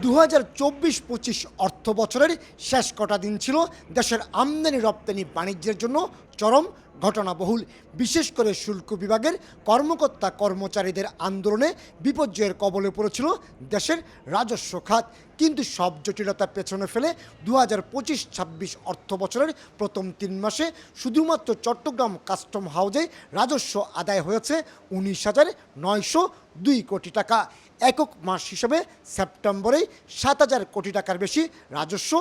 2024-25 অর্থ বছরের শেষ কটা দিন ছিল দেশের আমদানি রপ্তানি বাণিজ্যের জন্য চরম ঘটনাবহুল। বিশেষ করে শুল্ক বিভাগের কর্মকর্তা কর্মচারীদের আন্দোলনে বিপর্যয়ের কবলে পড়েছিল দেশের রাজস্ব খাত। কিন্তু সব জটিলতা পেছনে ফেলে 2025-26 অর্থ বছরের প্রথম 3 মাসে শুধুমাত্র চট্টগ্রাম কাস্টম হাউজে রাজস্ব আদায় হয়েছে 19,902 কোটি টাকা। একক মাস হিসেবে সেপ্টেম্বরেই 7,000 কোটি টাকার বেশি রাজস্ব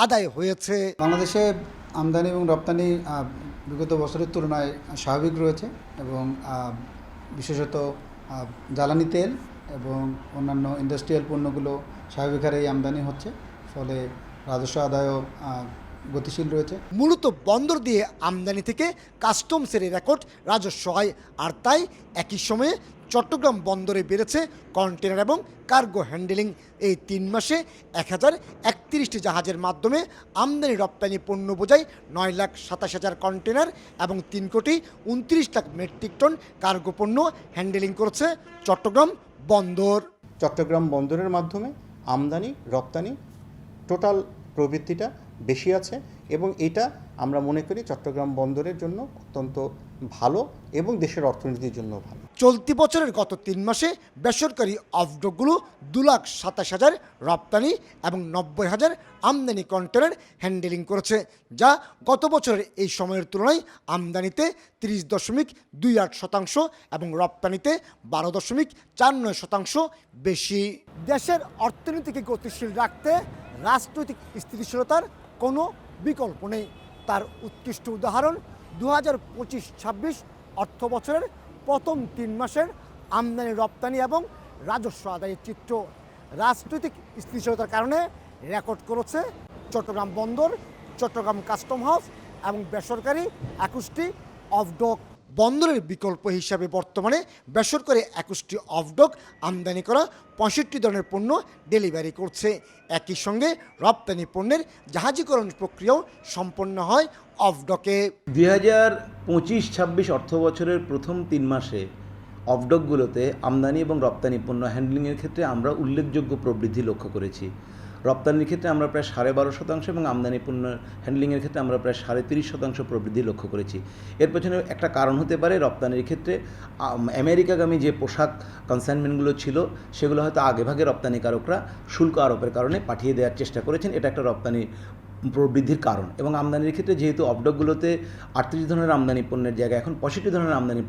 আদায় হয়েছে। বাংলাদেশে আমদানি এবং রপ্তানি বিগত বছরের তুলনায় স্বাভাবিক রয়েছে এবং বিশেষত জ্বালানি তেল এবং অন্যান্য ইন্ডাস্ট্রিয়াল পণ্যগুলো স্বাভাবিক হারেই আমদানি হচ্ছে, ফলে রাজস্ব আদায়ও গতিশীল রয়েছে। মূলত বন্দর দিয়ে আমদানি থেকে কাস্টমসের রেকর্ড রাজস্ব হয়, আর তাই একই সময়ে চট্টগ্রাম বন্দরে বেড়েছে কন্টেনার এবং কার্গো হ্যান্ডেলিং। এই 3 মাসে 1031টি জাহাজের মাধ্যমে আমদানি রপ্তানি পণ্য বোঝায় 9,27,000 কন্টেনার এবং 3,29,00,000 মেট্রিক টন কার্গো পণ্য হ্যান্ডেলিং করেছে চট্টগ্রাম বন্দর। চট্টগ্রাম বন্দরের মাধ্যমে আমদানি রপ্তানি টোটাল প্রবৃত্তিটা বেশি আছে এবং এটা আমরা মনে করি চট্টগ্রাম বন্দরের জন্য অত্যন্ত ভালো এবং দেশের অর্থনীতির জন্য ভালো। চলতি বছরের গত 3 মাসে বেসরকারি অফডকগুলো 2,27,000 রপ্তানি এবং 90,000 আমদানি কন্টেনার হ্যান্ডেলিং করেছে, যা গত বছরের এই সময়ের তুলনায় আমদানিতে 30.28% এবং রপ্তানিতে 12.49% বেশি। দেশের অর্থনীতিকে গতিশীল রাখতে রাজনৈতিক স্থিতিশীলতার কোনো বিকল্প নেই। তার উৎকৃষ্ট উদাহরণ 2025-26 অর্থ বছরের প্রথম 3 মাসের আমদানি রপ্তানি এবং রাজস্ব আদায়ের চিত্র। রাজনৈতিক স্থিতিশীলতার কারণে রেকর্ড করেছে চট্টগ্রাম বন্দর, চট্টগ্রাম কাস্টম হাউস এবং বেসরকারি 21টি অফডক। বন্দরের বিকল্প হিসাবে বর্তমানে বেসরকারি 21টি অফডক আমদানি করা 65 ধরনের পণ্য ডেলিভারি করছে। একই সঙ্গে রপ্তানি পণ্যের জাহাজীকরণ প্রক্রিয়াও সম্পন্ন হয় অফডকে। 2025-26 অর্থ বছরের প্রথম 3 মাসে অফডকগুলোতে আমদানি এবং রপ্তানি পণ্য হ্যান্ডলিংয়ের ক্ষেত্রে আমরা উল্লেখযোগ্য প্রবৃদ্ধি লক্ষ্য করেছি। রপ্তানির ক্ষেত্রে আমরা প্রায় 12.5% এবং আমদানি পণ্য হ্যান্ডলিংয়ের ক্ষেত্রে আমরা প্রায় 30.5% প্রবৃদ্ধি লক্ষ্য করেছি। এর পেছনে একটা কারণ হতে পারে রপ্তানির ক্ষেত্রে আমেরিকাগামী যে পোশাক কনসাইনমেন্টগুলো ছিল সেগুলো হয়তো আগেভাগে রপ্তানিকারকরা শুল্ক আরোপের কারণে পাঠিয়ে দেওয়ার চেষ্টা করেছেন, এটা একটা রপ্তানি প্রবৃদ্ধির কারণ। এবং আমদানির ক্ষেত্রে যেহেতু অফডকগুলোতে 38 ধরনের আমদানি পণ্যের জায়গায় এখন 65 ধরনের আমদানি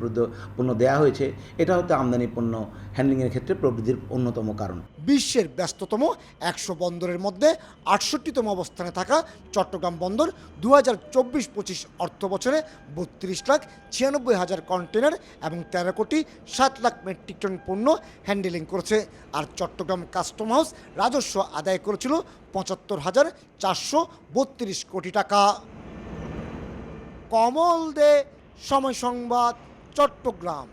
পণ্য দেওয়া হয়েছে, এটা হচ্ছে আমদানি পণ্য হ্যান্ডলিংয়ের ক্ষেত্রে প্রবৃদ্ধির অন্যতম কারণ। বিশ্বের ব্যস্ততম 100 বন্দরের মধ্যে 68তম অবস্থানে থাকা চট্টগ্রাম বন্দর 2024-25 অর্থ বছরে 32,96,000 কন্টেনার এবং 13,07,00,000 মেট্রিক টন পণ্য হ্যান্ডেলিং করেছে। আর চট্টগ্রাম কাস্টম হাউস রাজস্ব আদায় করেছিল 75,432 কোটি টাকা। কমল দে, সময় সংবাদ, চট্টগ্রাম।